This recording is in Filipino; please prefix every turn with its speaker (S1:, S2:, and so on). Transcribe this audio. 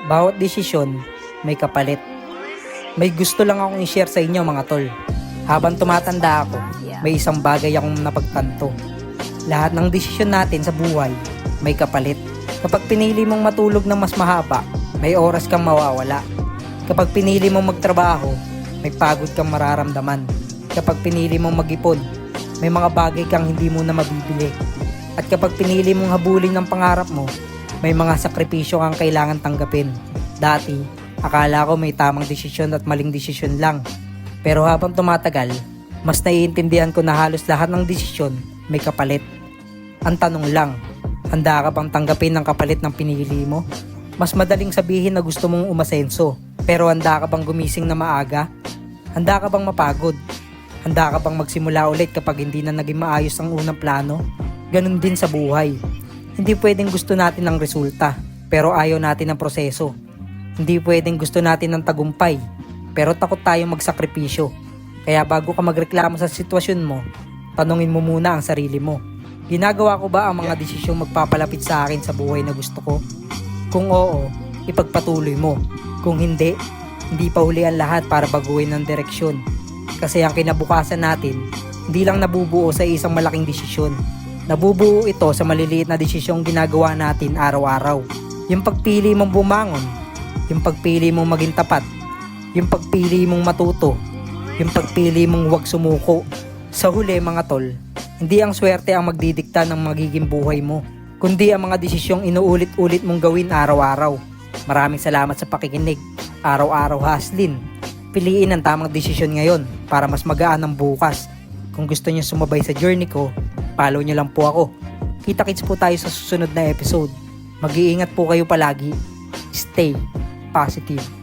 S1: Bawat desisyon may kapalit. May gusto lang akong i-share sa inyo mga tol. Habang tumatanda ako, may isang bagay akong napagtanto. Lahat ng desisyon natin sa buhay may kapalit. Kapag pinili mong matulog ng mas mahaba, may oras kang mawawala. Kapag pinili mong magtrabaho, may pagod kang mararamdaman. Kapag pinili mong mag-ipon, may mga bagay kang hindi mo na mabibili. At kapag pinili mong habulin ng pangarap mo, may mga sakripisyo kang kailangan tanggapin. Dati, akala ko may tamang desisyon at maling desisyon lang. Pero habang tumatagal, mas naiintindihan ko na halos lahat ng desisyon may kapalit. Ang tanong lang, handa ka bang tanggapin ang kapalit ng pinili mo? Mas madaling sabihin na gusto mong umasenso, pero handa ka bang gumising na maaga? Handa ka bang mapagod? Handa ka bang magsimula ulit kapag hindi na naging maayos ang unang plano? Ganun din sa buhay. Hindi pwedeng gusto natin ng resulta, pero ayaw natin ng proseso. Hindi pwedeng gusto natin ng tagumpay, pero takot tayong magsakripisyo. Kaya bago ka magreklamo sa sitwasyon mo, tanungin mo muna ang sarili mo. Ginagawa ko ba ang mga desisyong magpapalapit sa akin sa buhay na gusto ko? Kung oo, ipagpatuloy mo. Kung hindi, hindi pa huli ang lahat para baguhin ng direksyon. Kasi ang kinabukasan natin, hindi lang nabubuo sa isang malaking desisyon. Nabubuo ito sa maliliit na desisyong ginagawa natin araw-araw. Yung pagpili mong bumangon, yung pagpili mong maging tapat, yung pagpili mong matuto, yung pagpili mong huwag sumuko. Sa huli mga tol, hindi ang swerte ang magdidikta ng magiging buhay mo, kundi ang mga desisyong inuulit-ulit mong gawin araw-araw. Maraming salamat sa pakikinig. Araw-araw hustlin. Piliin ang tamang desisyon ngayon para mas magaan ang bukas. Kung gusto niyo sumabay sa journey ko, follow niyo lang po ako. Kita-kits po tayo sa susunod na episode. Mag-iingat po kayo palagi. Stay positive.